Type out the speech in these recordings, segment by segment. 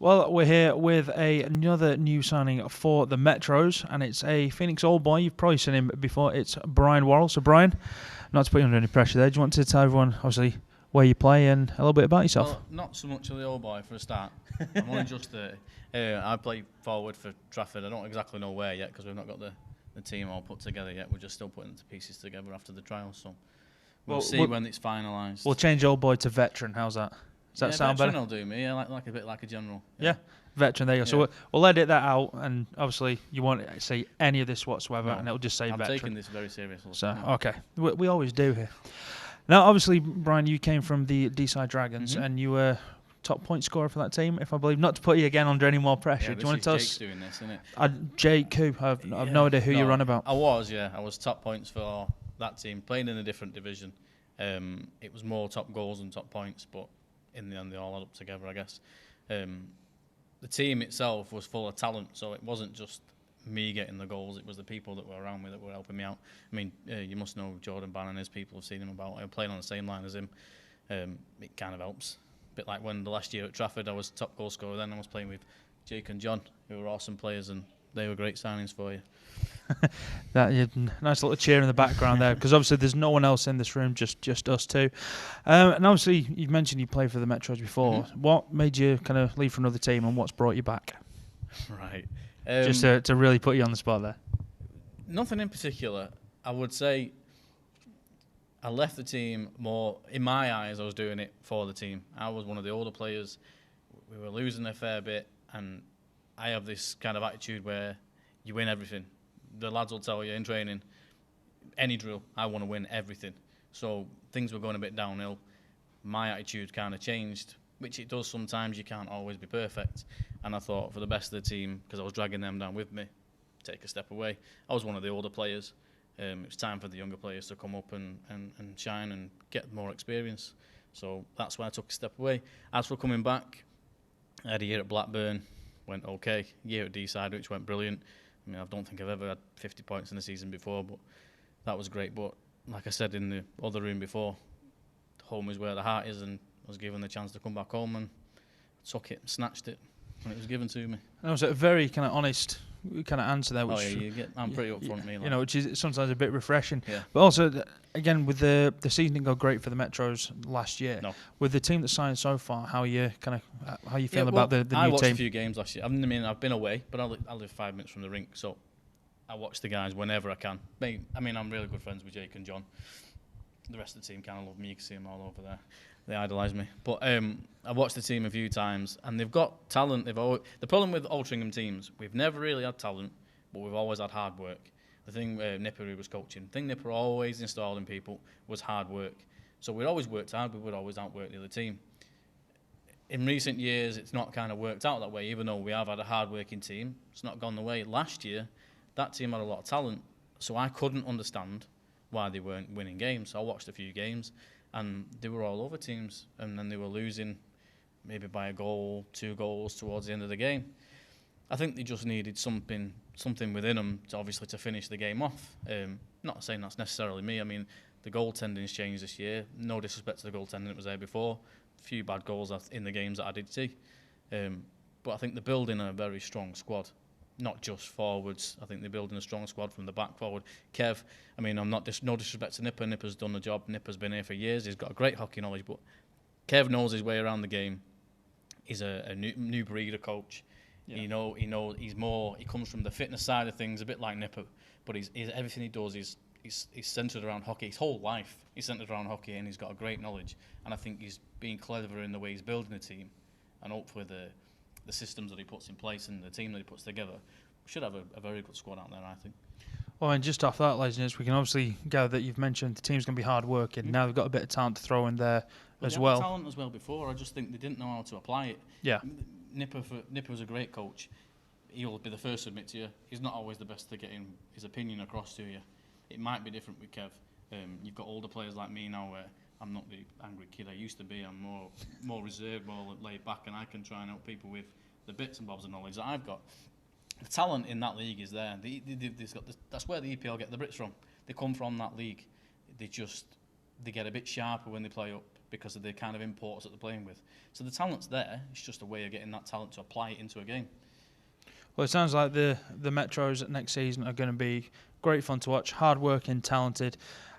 Well, we're here with another new signing for the Metros, and it's a Phoenix old boy. You've probably seen him before. It's Brian Warl. So, Brian, not to put you under any pressure there, do you want to tell everyone, obviously, where you play and a little bit about yourself? Well, not so much of the old boy for a start. I'm only just 30. I play forward for Trafford. I don't exactly know where yet because we've not got the team all put together yet. We're just still putting the pieces together after the trial, so we'll see when it's finalised. We'll change old boy to veteran. How's that? Does that sound better? Veteran will do me. Like a bit like a general. Yeah, veteran. There you go. So we'll edit that out, and obviously you won't say any of this whatsoever, and it'll just say veteran. I'm taking this very seriously. So okay, we always do here. Now, obviously, Brian, you came from the D-side Dragons, and you were top point scorer for that team, if I believe. Not to put you again under any more pressure. Yeah, do you want to tell Jake's us? Doing this, isn't it? Jake, who? I've no idea who you're on about. I was top points for that team, playing in a different division. It was more top goals and top points, but in the end, they all add up together, I guess. The team itself was full of talent, so it wasn't just me getting the goals, it was the people that were around me that were helping me out. I mean, you must know Jordan Bannon, his people have seen him about. I'm playing on the same line as him. It kind of helps. A bit like when the last year at Trafford I was top goal scorer, then I was playing with Jake and John, who were awesome players, and they were great signings for you. Nice little cheer in the background there, because obviously there's no one else in this room, just us two. And obviously you've mentioned you played for the Metros before. What made you kind of leave for another team, and what's brought you back? Right. Just to really put you on the spot there. Nothing in particular. I would say I left the team more, in my eyes, I was doing it for the team. I was one of the older players. We were losing a fair bit, and I have this kind of attitude where you win everything. The lads will tell you in training, any drill, I want to win everything. So things were going a bit downhill. My attitude kind of changed, which it does sometimes. You can't always be perfect. And I thought, for the best of the team, because I was dragging them down with me, take a step away. I was one of the older players. It was time for the younger players to come up and shine and get more experience. So that's why I took a step away. As for coming back, I had a year at Blackburn, went okay. A year at D-side, which went brilliant. I mean, I don't think I've ever had 50 points in a season before, but that was great. But like I said in the other room before, home is where the heart is, and I was given the chance to come back home and took it, snatched it, and it was given to me. And it was a very kind of honest kind of answer there. Which, I'm pretty upfront, me. You know, which is sometimes a bit refreshing. Yeah. But also, again, with the season didn't go great for the Metros last year. No. With the team that's signed so far, how you feel about the new team? I watched a few games last year. I mean, I've been away, but I live 5 minutes from the rink, so I watch the guys whenever I can. I mean, I'm really good friends with Jake and John. The rest of the team kind of love me. You can see them all over there. They idolise me. But I watched the team a few times, and they've got talent. The problem with Altrincham teams, we've never really had talent, but we've always had hard work. The thing Nipper, who was coaching, the thing Nipper always installed in people was hard work. So we'd always worked hard, we would always outwork the other team. In recent years, it's not kind of worked out that way, even though we have had a hard-working team. It's not gone the way. Last year, that team had a lot of talent, so I couldn't understand why they weren't winning games. So I watched a few games, and they were all over teams, and then they were losing maybe by a goal, 2 goals towards the end of the game. I think they just needed something within them to finish the game off. Not saying that's necessarily me. I mean, the goaltending's changed this year. No disrespect to the goaltending that was there before. A few bad goals in the games that I did see. But I think they're building a very strong squad. Not just forwards. I think they're building a strong squad from the back forward. Kev, I mean, no disrespect to Nipper. Nipper's done the job. Nipper's been here for years. He's got a great hockey knowledge, but Kev knows his way around the game. He's a new breed of coach. Yeah. He comes from the fitness side of things, a bit like Nipper, but he's everything he does is centred around hockey. His whole life is centred around hockey, and he's got a great knowledge. And I think he's being clever in the way he's building the team, and hopefully the systems that he puts in place and the team that he puts together, we should have a very good squad out there, I think. Well, and just off that, ladies and gents, we can obviously gather that you've mentioned the team's going to be hard working. Now they've got a bit of talent to throw in there as well. They had talent as well before. I just think they didn't know how to apply it. Yeah. Nipper was a great coach. He'll be the first to admit to you, he's not always the best to get his opinion across to you. It might be different with Kev. You've got older players like me now where I'm not the angry kid I used to be. I'm more reserved, more laid back, and I can try and help people with the bits and bobs of knowledge that I've got. The talent in that league is there. That's where the EPL get the Brits from. They come from that league. they get a bit sharper when they play up because of the kind of imports that they're playing with. So the talent's there. It's just a way of getting that talent to apply it into a game. Well, it sounds like the Metros next season are going to be great fun to watch, hard-working, talented,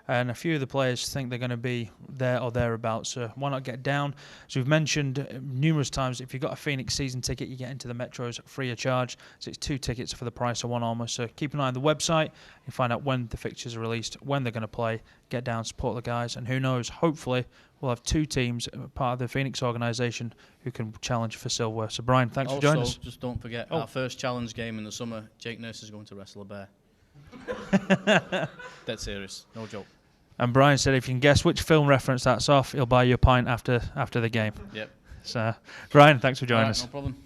and a few of the players think they're going to be there or thereabouts. So why not get down? As we've mentioned numerous times, if you've got a Phoenix season ticket, you get into the Metros free of charge. So it's 2 tickets for the price of 1 almost. So keep an eye on the website and find out when the fixtures are released, when they're going to play. Get down, support the guys, and who knows, hopefully we'll have 2 teams, part of the Phoenix organisation, who can challenge for silver. So Brian, thanks for joining us. Just don't forget, our first challenge game in the summer, Jake Nurse is going to wrestle a bear. Dead serious, no joke. And Brian said if you can guess which film reference that's off, he'll buy you a pint after the game. Yep. So, Brian, thanks for joining us. No problem.